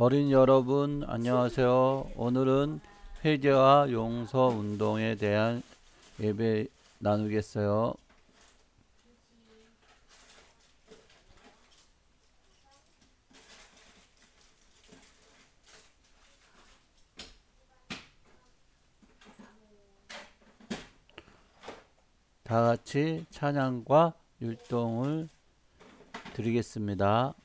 어린이 여러분, 안녕하세요. 오늘은 회개와 용서 운동에 대한 예배 나누겠어요. 다 같이 찬양과 율동을 드리겠습니다.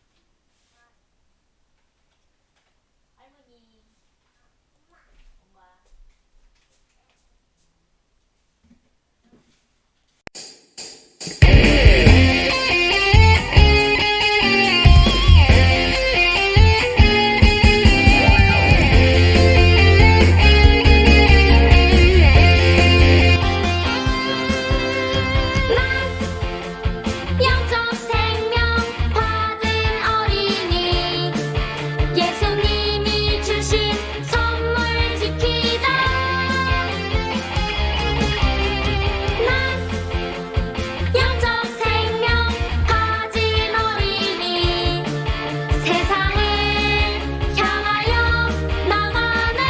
영적 생명 받은 어린이 예수님이 주신 선물 지키자. 난 영적 생명 가진 어린이 세상을 향하여 나가네.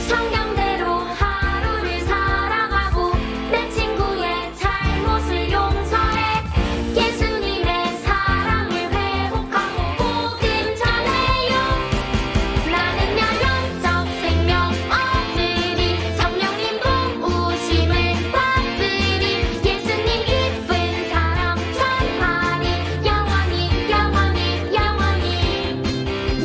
성경대로 하루를 살아가고 내 친구의 잘못을 용서해 예수님의 사랑을 회복하고 복음 전해요. 나는야 영적 생명 얻으리 성령님 도우심을 받으리 예수님 기쁜 사랑 전하리 영원히 영원히 영원히.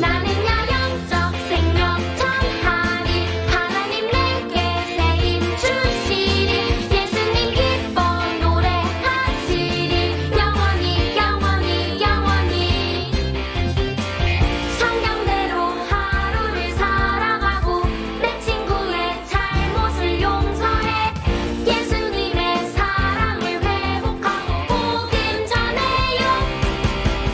나는야 영적 생명 전하리 하나님 내게 세임 주시리 예수님 기뻐 노래하시리 영원히 영원히 영원히. 성경대로 하루를 살아가고 내 친구의 잘못을 용서해 예수님의 사랑을 회복하고 복음 전해요.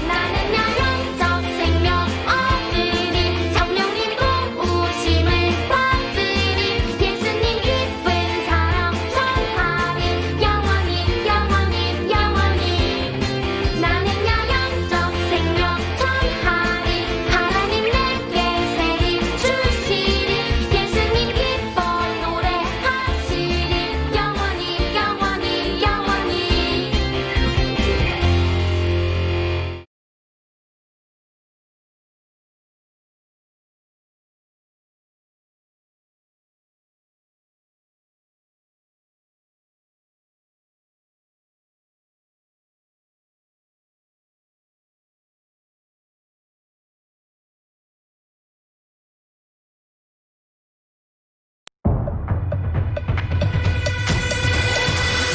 나는야 영적 생명 얻으리 성령님 도우심을 받으리 예수님 기쁜 사랑 전하리 영원히 영원히 영원히. 나는야 영적 생명 전하리 하나님 내게 세임 주시리 예수님 기뻐 노래하시리 영원히 영원히 영원히.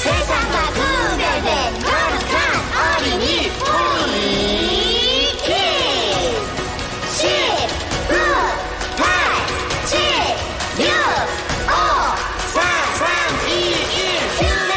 세상과 구별된 거룩한 어린이 우리키 10, 9, 8, 7, 6, 5, 4, 3, 2, 1 휴대.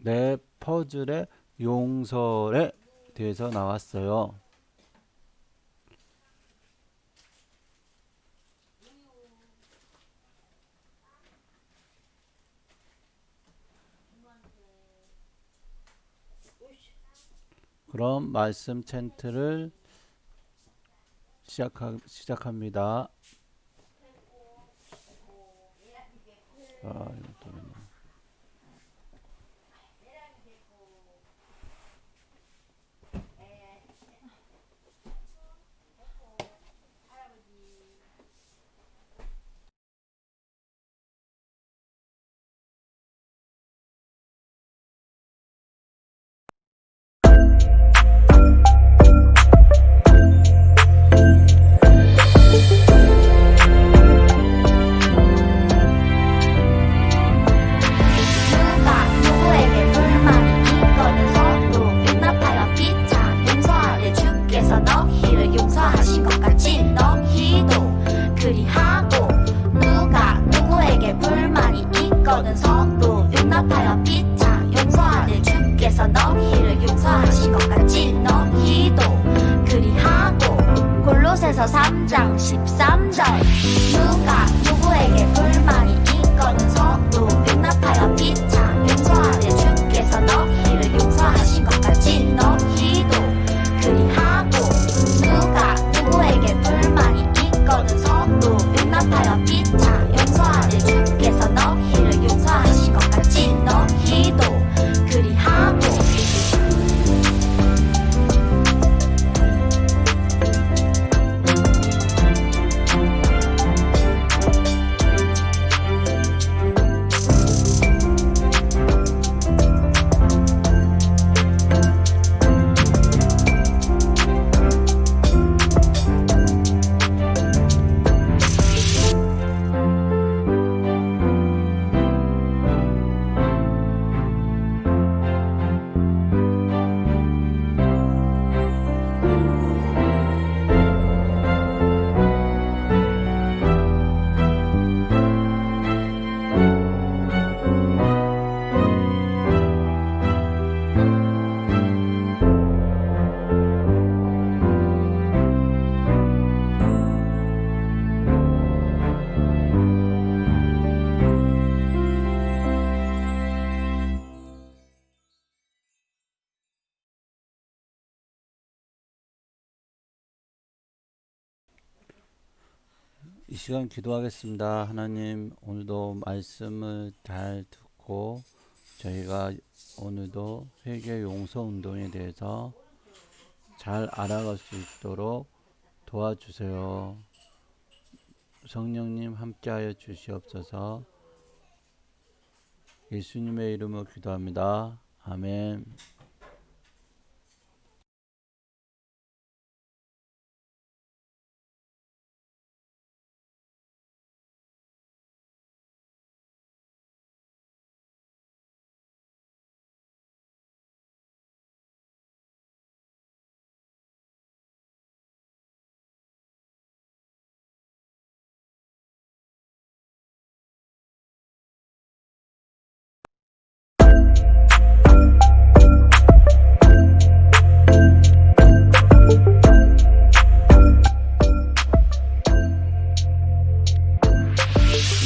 네, 퍼즐의 용서에 대해서 나왔어요. 그럼 말씀 챈트를 시작합니다. 이것도 3장 13절 누가 누구에게 불만이 있거든 서로 용납하여 피차 용서하되 주께서 너희를 용서하신 것 같이 너희도 그리하고 누가 누구에게 불만이 있거든 서로 용납하여 피차 용서하되 주께서 너희를 용서하신 것 같이 너희도 그리하고 이 시간 기도하겠습니다. 하나님, 오늘도 말씀을 잘 듣고 저희가 오늘도 회개 용서 운동에 대해서 잘 알아갈 수 있도록 도와주세요. 성령님 함께하여 주시옵소서. 예수님의 이름으로 기도합니다. 아멘.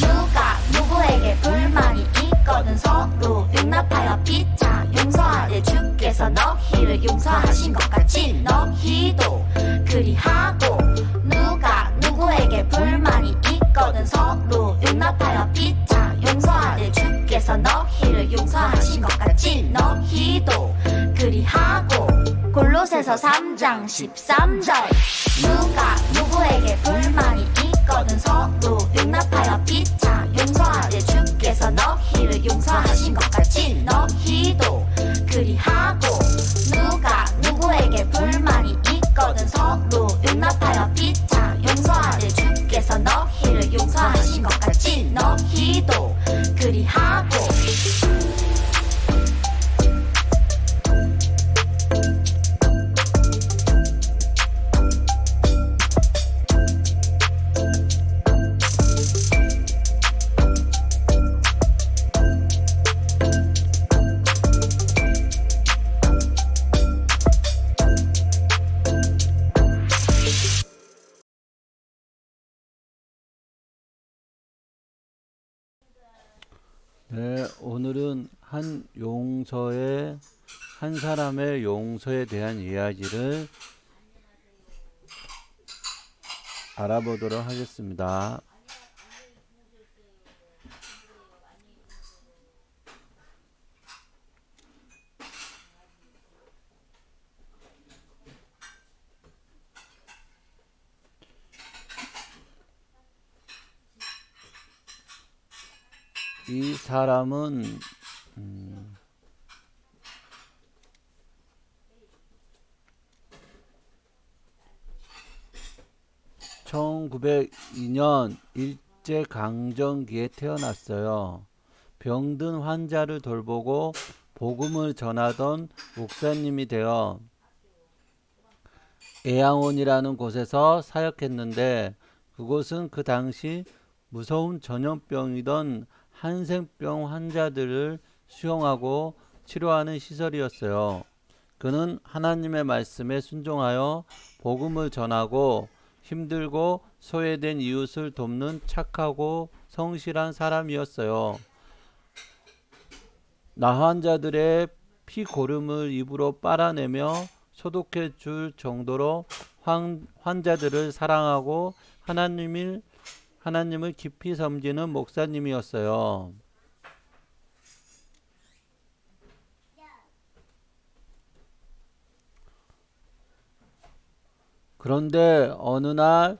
누가 누구에게 불만이 있거든 서로 용납하여 피차 용서하되 주께서 너희를 용서하신 것 같이 너희도 그리하고 누가 누구에게 불만이 있거든 서로 용납하여 피차 용서하되 주께서 너희를 용서하신 것 같이 너희도 그리하고 골로새서 3장 13절 누가 누구에게 불만이 있거든 서로 용납하여 피차 용서하되 주께서 너희를 용서하신 것 같이 너희도 그리하고 누가 누구에게 불만이 있거든 서로 용납하여 피차 용서하되 주께서 너희를 용서하신 것 같이 너희도 그리하고 네, 오늘은 한 사람의 용서에 대한 이야기를 알아보도록 하겠습니다. 이 사람은 1902년 일제강점기에 태어났어요. 병든 환자를 돌보고 복음을 전하던 목사님이 되어 애양원이라는 곳에서 사역했는데 그곳은 그 당시 무서운 전염병이던 한센병 환자들을 수용하고 치료하는 시설이었어요. 그는 하나님의 말씀에 순종하여 복음을 전하고 힘들고 소외된 이웃을 돕는 착하고 성실한 사람이었어요. 나환자들의 피고름을 입으로 빨아내며 소독해 줄 정도로 환자들을 사랑하고 하나님을 깊이 섬기는 목사님이었어요. 그런데 어느 날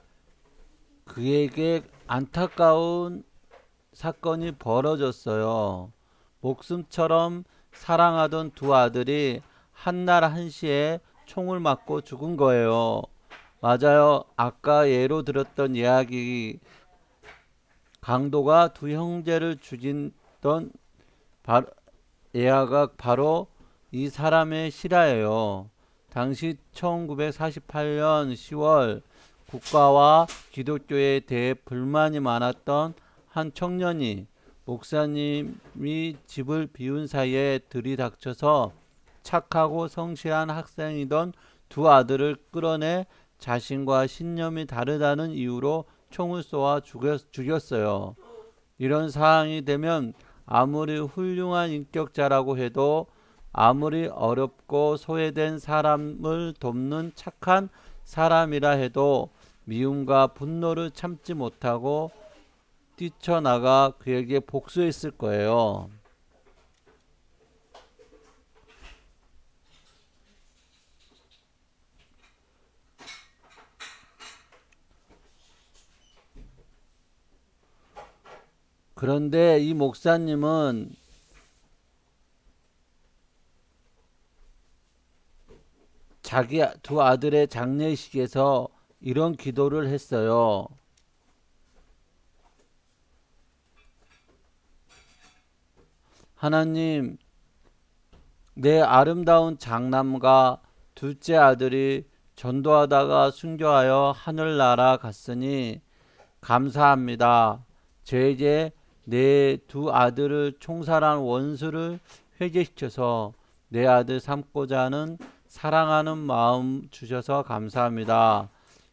그에게 안타까운 사건이 벌어졌어요. 목숨처럼 사랑하던 두 아들이 한날 한시에 총을 맞고 죽은 거예요. 맞아요. 아까 예로 들었던 이야기 강도가 두 형제를 죽이던 예화가 바로 이 사람의 실화예요. 당시 1948년 10월 국가와 기독교에 대해 불만이 많았던 한 청년이 목사님이 집을 비운 사이에 들이닥쳐서 착하고 성실한 학생이던 두 아들을 끌어내 자신과 신념이 다르다는 이유로 총을 쏘아 죽였어요. 이런 상황이 되면 아무리 훌륭한 인격자라고 해도 아무리 어렵고 소외된 사람을 돕는 착한 사람이라 해도 미움과 분노를 참지 못하고 뛰쳐나가 그에게 복수했을 거예요. 그런데 이 목사님은 자기 두 아들의 장례식에서 이런 기도를 했어요. 하나님, 내 아름다운 장남과 둘째 아들이 전도하다가 순교하여 하늘나라 갔으니 감사합니다. 저에게 내 두 아들을 총살한 원수를 회개시켜서 내 아들 삼고자 하는 사랑하는 마음 주셔서 감사합니다.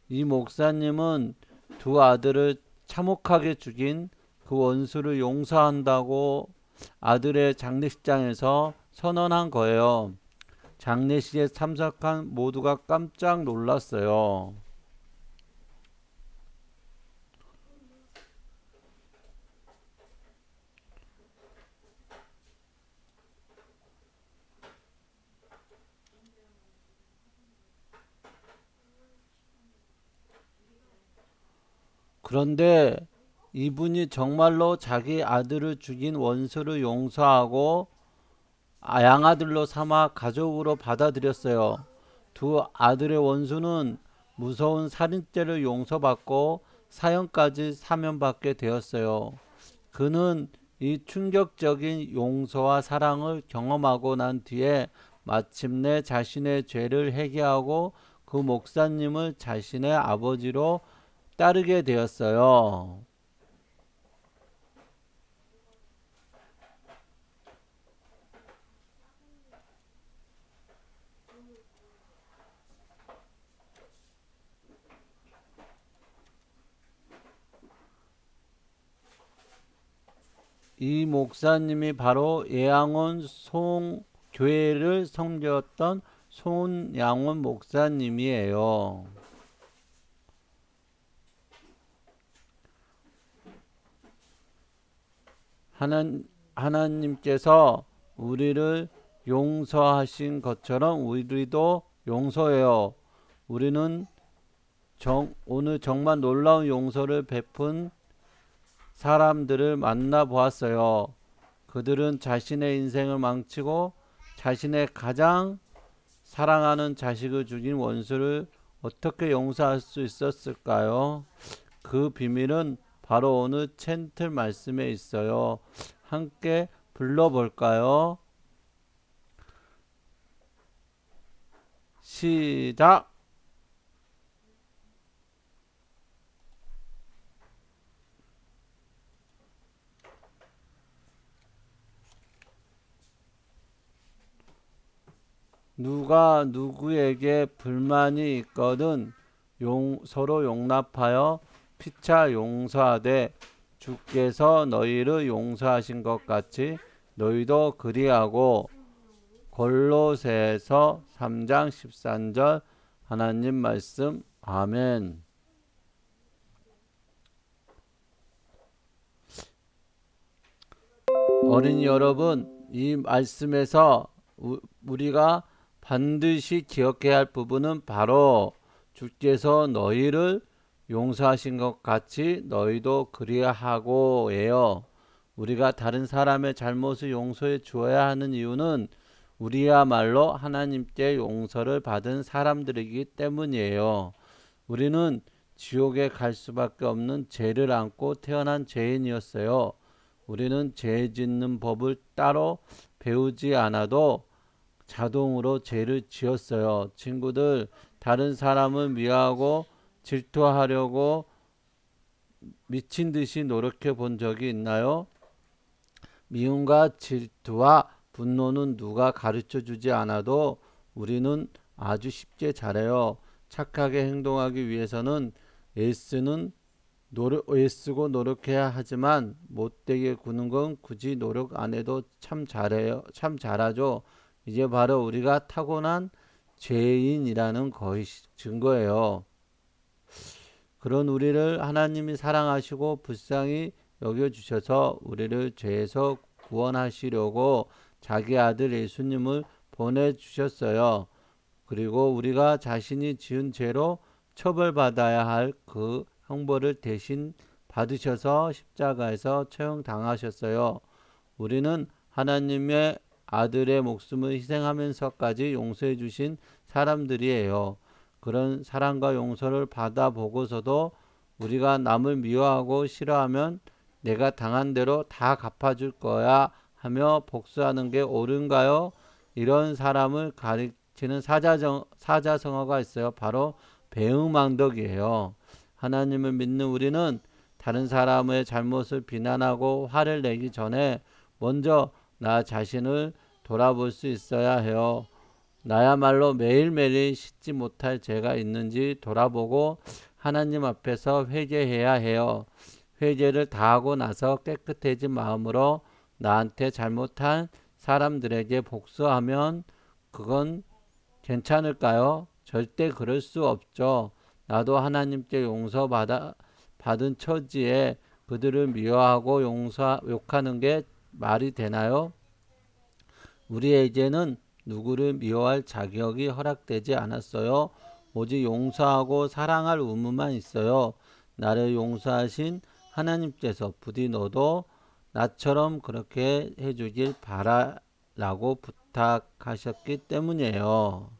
이 목사님은 두 아들을 참혹하게 죽인 그 원수를 용서한다고 아들의 장례식장에서 선언한 거예요. 장례식에 참석한 모두가 깜짝 놀랐어요. 그런데 이분이 정말로 자기 아들을 죽인 원수를 용서하고 양아들로 삼아 가족으로 받아들였어요. 두 아들의 원수는 무서운 살인죄를 용서받고 사형까지 사면받게 되었어요. 그는 이 충격적인 용서와 사랑을 경험하고 난 뒤에 마침내 자신의 죄를 회개하고 그 목사님을 자신의 아버지로 따르게 되었어요. 이 목사님이 바로 예양원 교회를 섬겼던 손양원 목사님이에요. 하나님께서 우리를 용서하신 것처럼 우리도 용서해요. 우리는 오늘 정말 놀라운 용서를 베푼 사람들을 만나보았어요. 그들은 자신의 인생을 망치고 자신의 가장 사랑하는 자식을 죽인 원수를 어떻게 용서할 수 있었을까요? 그 비밀은 바로 오늘 챈틀 말씀에 있어요. 함께 불러볼까요? 시작! 누가 누구에게 불만이 있거든 서로 용납하여 피차 용서하되 주께서 너희를 용서하신 것 같이 너희도 그리하고. 골로새서 3장 13절 하나님 말씀. 아멘. 어린이 여러분, 이 말씀에서 우리가 반드시 기억해야 할 부분은 바로 주께서 너희를 용서하신 것 같이 너희도 그리하고예요. 우리가 다른 사람의 잘못을 용서해 주어야 하는 이유는 우리야말로 하나님께 용서를 받은 사람들이기 때문이에요. 우리는 지옥에 갈 수밖에 없는 죄를 안고 태어난 죄인이었어요. 우리는 죄 짓는 법을 따로 배우지 않아도 자동으로 죄를 지었어요. 친구들, 다른 사람을 미워하고 질투하려고 미친 듯이 노력해 본 적이 있나요? 미움과 질투와 분노는 누가 가르쳐 주지 않아도 우리는 아주 쉽게 잘해요. 착하게 행동하기 위해서는 애쓰고 노력해야 하지만 못되게 구는 건 굳이 노력 안 해도 참 잘해요. 참 잘하죠. 이제 바로 우리가 타고난 죄인이라는 것이 증거예요. 그런 우리를 하나님이 사랑하시고 불쌍히 여겨주셔서 우리를 죄에서 구원하시려고 자기 아들 예수님을 보내주셨어요. 그리고 우리가 자신이 지은 죄로 처벌받아야 할 그 형벌을 대신 받으셔서 십자가에서 처형당하셨어요. 우리는 하나님의 아들의 목숨을 희생하면서까지 용서해 주신 사람들이에요. 그런 사랑과 용서를 받아보고서도 우리가 남을 미워하고 싫어하면 내가 당한 대로 다 갚아줄 거야 하며 복수하는 게 옳은가요? 이런 사람을 가리키는 사자성어가 있어요. 바로 배은망덕이에요. 하나님을 믿는 우리는 다른 사람의 잘못을 비난하고 화를 내기 전에 먼저 나 자신을 돌아볼 수 있어야 해요. 나야말로 매일매일 씻지 못할 죄가 있는지 돌아보고 하나님 앞에서 회개해야 해요. 회개를 다하고 나서 깨끗해진 마음으로 나한테 잘못한 사람들에게 복수하면 그건 괜찮을까요? 절대 그럴 수 없죠. 나도 하나님께 받은 처지에 그들을 미워하고 욕하는 게 말이 되나요? 우리에게는 누구를 미워할 자격이 허락되지 않았어요. 오직 용서하고 사랑할 의무만 있어요. 나를 용서하신 하나님께서 부디 너도 나처럼 그렇게 해주길 바라라고 부탁하셨기 때문이에요.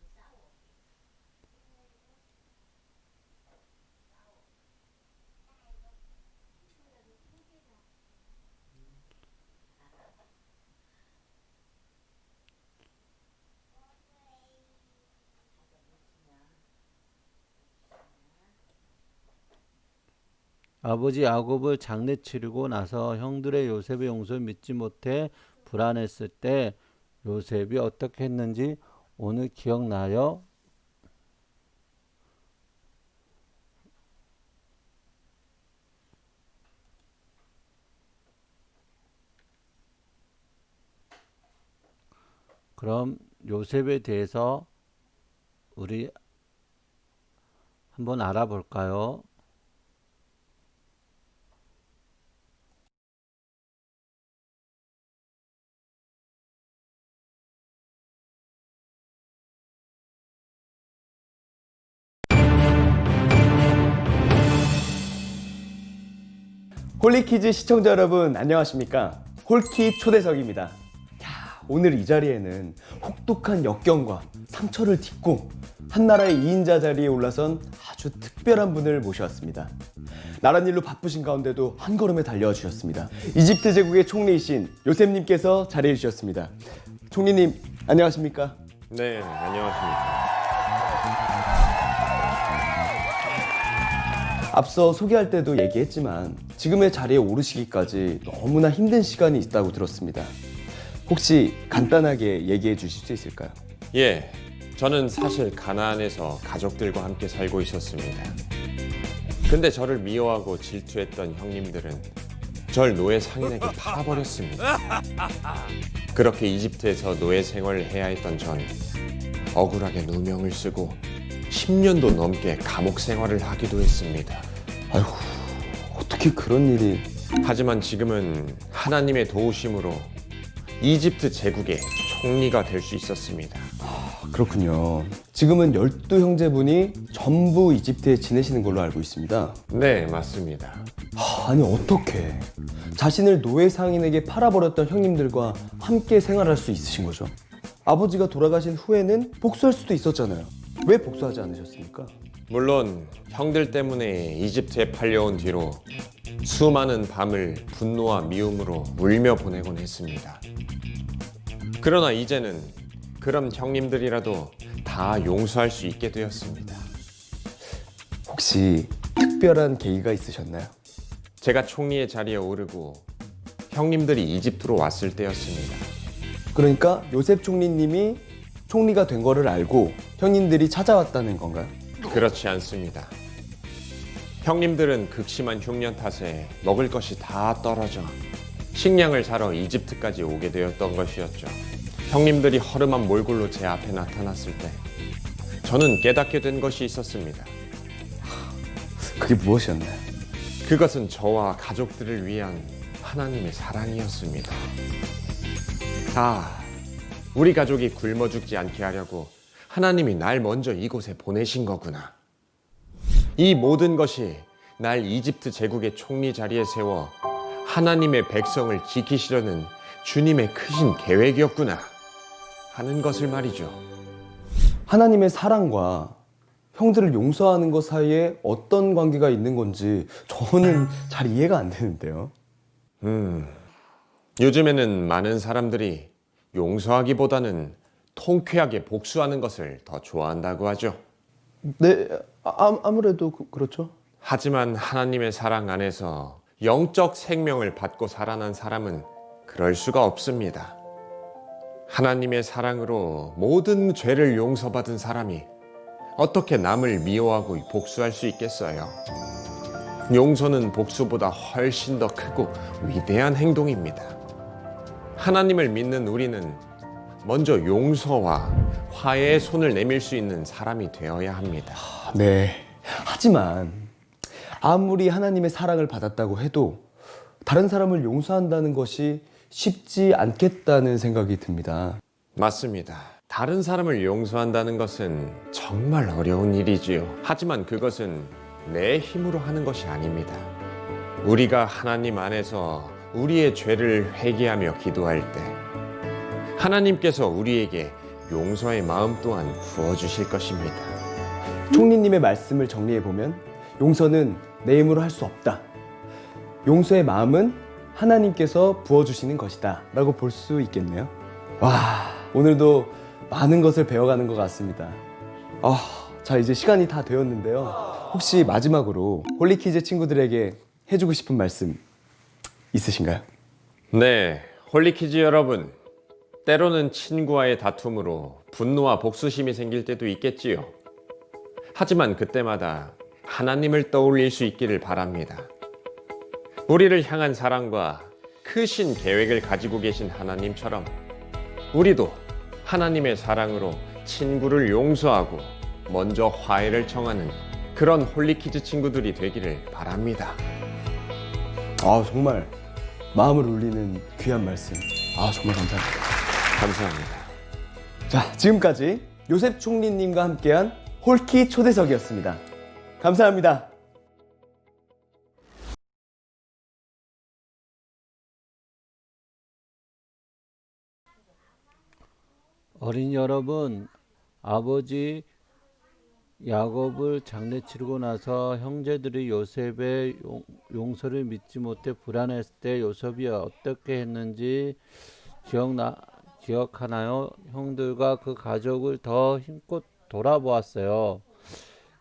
아버지 야곱을 장례 치르고 나서 형들의 요셉의 용서를 믿지 못해 불안했을 때 요셉이 어떻게 했는지 오늘 기억나요? 그럼 요셉에 대해서 우리 한번 알아볼까요? 홀리키즈 시청자 여러분 안녕하십니까? 홀키 초대석입니다. 오늘 이 자리에는 혹독한 역경과 상처를 딛고 한나라의 2인자 자리에 올라선 아주 특별한 분을 모셔왔습니다. 나란 일로 바쁘신 가운데도 한 걸음에 달려와 주셨습니다. 이집트 제국의 총리이신 요셉님께서 자리해 주셨습니다. 총리님 안녕하십니까? 네, 안녕하십니까. 앞서 소개할 때도 얘기했지만 지금의 자리에 오르시기까지 너무나 힘든 시간이 있다고 들었습니다. 혹시 간단하게 얘기해 주실 수 있을까요? 예, 저는 사실 가나안에서 가족들과 함께 살고 있었습니다. 근데 저를 미워하고 질투했던 형님들은 절 노예 상인에게 팔아버렸습니다. 그렇게 이집트에서 노예 생활을 해야 했던 전 억울하게 누명을 쓰고 10년도 넘게 감옥 생활을 하기도 했습니다. 아이고, 어떻게 그런 일이... 하지만 지금은 하나님의 도우심으로 이집트 제국의 총리가 될 수 있었습니다. 그렇군요. 지금은 12형제분이 전부 이집트에 지내시는 걸로 알고 있습니다. 네, 맞습니다. 아니, 어떻게 자신을 노예 상인에게 팔아버렸던 형님들과 함께 생활할 수 있으신 거죠? 아버지가 돌아가신 후에는 복수할 수도 있었잖아요. 왜 복수하지 않으셨습니까? 물론 형들 때문에 이집트에 팔려온 뒤로 수많은 밤을 분노와 미움으로 울며 보내곤 했습니다. 그러나 이제는 그런 형님들이라도 다 용서할 수 있게 되었습니다. 혹시 특별한 계기가 있으셨나요? 제가 총리의 자리에 오르고 형님들이 이집트로 왔을 때였습니다. 그러니까 요셉 총리님이 총리가 된 거를 알고 형님들이 찾아왔다는 건가요? 그렇지 않습니다. 형님들은 극심한 흉년 탓에 먹을 것이 다 떨어져 식량을 사러 이집트까지 오게 되었던 것이었죠. 형님들이 허름한 몰골로 제 앞에 나타났을 때 저는 깨닫게 된 것이 있었습니다. 그게 무엇이었나요? 그것은 저와 가족들을 위한 하나님의 사랑이었습니다. 우리 가족이 굶어 죽지 않게 하려고 하나님이 날 먼저 이곳에 보내신 거구나. 이 모든 것이 날 이집트 제국의 총리 자리에 세워 하나님의 백성을 지키시려는 주님의 크신 계획이었구나 하는 것을 말이죠. 하나님의 사랑과 형들을 용서하는 것 사이에 어떤 관계가 있는 건지 저는 잘 이해가 안 되는데요. 요즘에는 많은 사람들이 용서하기보다는 통쾌하게 복수하는 것을 더 좋아한다고 하죠. 네, 아무래도 그렇죠. 하지만 하나님의 사랑 안에서 영적 생명을 받고 살아난 사람은 그럴 수가 없습니다. 하나님의 사랑으로 모든 죄를 용서받은 사람이 어떻게 남을 미워하고 복수할 수 있겠어요? 용서는 복수보다 훨씬 더 크고 위대한 행동입니다. 하나님을 믿는 우리는 먼저 용서와 화해의 손을 내밀 수 있는 사람이 되어야 합니다. 네. 하지만 아무리 하나님의 사랑을 받았다고 해도 다른 사람을 용서한다는 것이 쉽지 않겠다는 생각이 듭니다. 맞습니다. 다른 사람을 용서한다는 것은 정말 어려운 일이지요. 하지만 그것은 내 힘으로 하는 것이 아닙니다. 우리가 하나님 안에서 우리의 죄를 회개하며 기도할 때 하나님께서 우리에게 용서의 마음 또한 부어주실 것입니다. 총리님의 말씀을 정리해보면 용서는 내 힘으로 할 수 없다. 용서의 마음은 하나님께서 부어주시는 것이다 라고 볼 수 있겠네요. 와, 오늘도 많은 것을 배워가는 것 같습니다. 자, 이제 시간이 다 되었는데요. 혹시 마지막으로 홀리키즈 친구들에게 해주고 싶은 말씀 있으신가요? 네, 홀리키즈 여러분. 때로는 친구와의 다툼으로 분노와 복수심이 생길 때도 있겠지요. 하지만 그때마다 하나님을 떠올릴 수 있기를 바랍니다. 우리를 향한 사랑과 크신 계획을 가지고 계신 하나님처럼 우리도 하나님의 사랑으로 친구를 용서하고 먼저 화해를 청하는 그런 홀리키즈 친구들이 되기를 바랍니다. 정말 마음을 울리는 귀한 말씀. 정말 감사합니다. 감사합니다. 자, 지금까지 요셉 총리님과 함께한 홀키 초대석이었습니다. 감사합니다. 어린이 여러분, 아버지 야곱을 장례치르고 나서 형제들이 요셉의 용서를 믿지 못해 불안했을 때 요셉이 어떻게 했는지 기억하나요? 형들과 그 가족을 더 힘껏 돌아보았어요.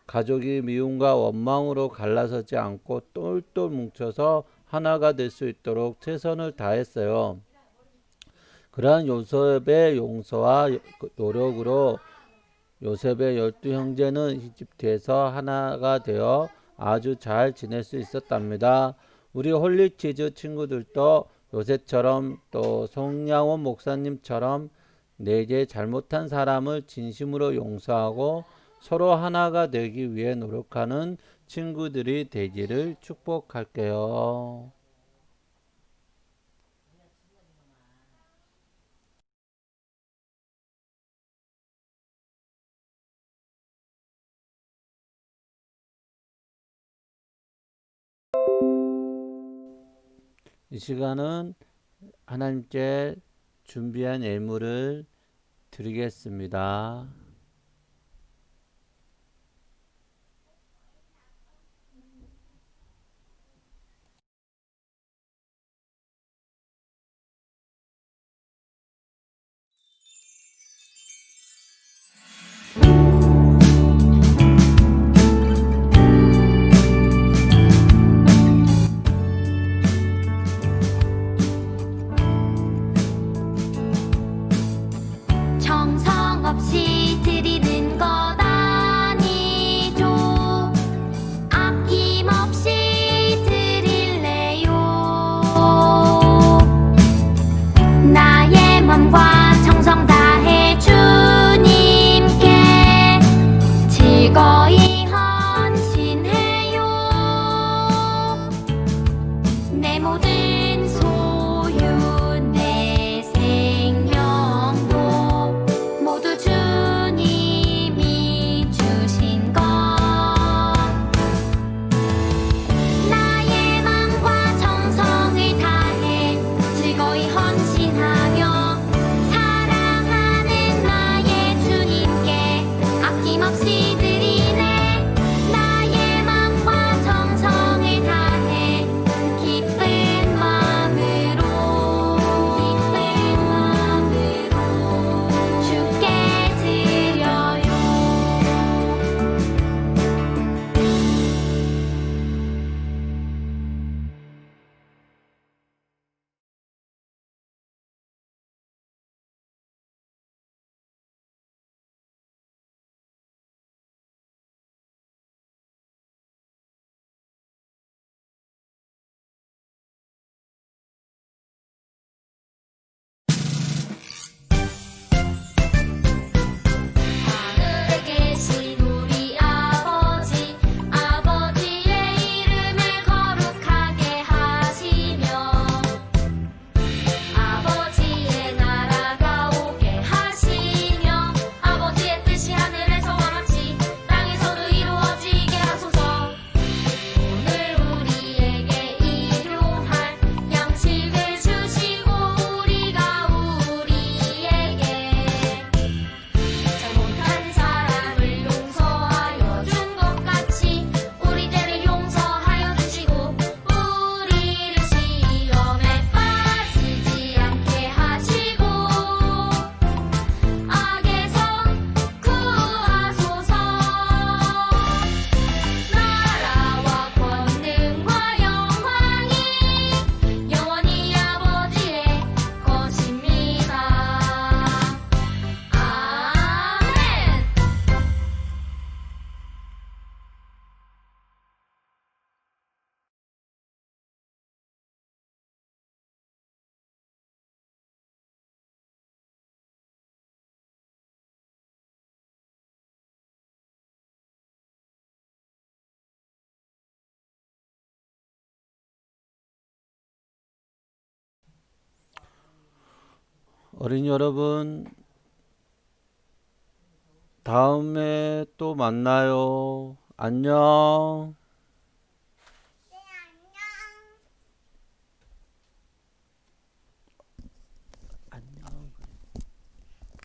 가족이 미움과 원망으로 갈라서지 않고 똘똘 뭉쳐서 하나가 될 수 있도록 최선을 다했어요. 그러한 요셉의 용서와 노력으로 요셉의 12형제는 이집트에서 하나가 되어 아주 잘 지낼 수 있었답니다. 우리 홀리치즈 친구들도 요셉처럼 또 송양원 목사님처럼 내게 잘못한 사람을 진심으로 용서하고 서로 하나가 되기 위해 노력하는 친구들이 되기를 축복할게요. 이 시간은 하나님께 준비한 예물을 드리겠습니다. 정성 없이 드리는 것 아니죠. 아낌없이 드릴래요. 나의 맘과 정성 다해 주님께 즐거이 헌신해요. 내 모든 소유 내 생명도 모두 주님이 주신 것. 나의 맘과 정성을 다해 즐거이 헌신하며 사랑하는 나의 주님께 아낌없이 드리네. 나의 맘과 정성을 다해 기쁜 마음으로 주께 드려요. 하늘에 계신 우리 아버지, 아버지의 이름을 거룩하게 하시며 아버지의 나라가 오게 하시며 아버지의 뜻이 하늘에서와 같이 땅에서도 이루어지게 하소서. 오늘 우리에게 일용할 양식을 주시고 우리가 우리에게 잘못한 사람을 용서하여 준 것 같이 우리 죄를 용서하여 주시고 우리를 시험에 빠지지 않게 하시고 악에서 구하소서. 나라와 권능과 영광이 영원히 아버지의 것입니다. 아멘. 어린이 여러분, 다음에 또 만나요. 안녕.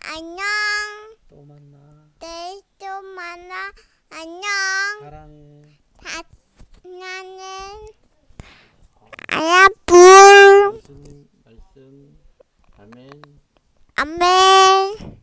안녕. 또 만나. 내일 또 만나. 안녕. 사랑해. 나는 아야 불. 예수님 말씀. 아멘. 아멘.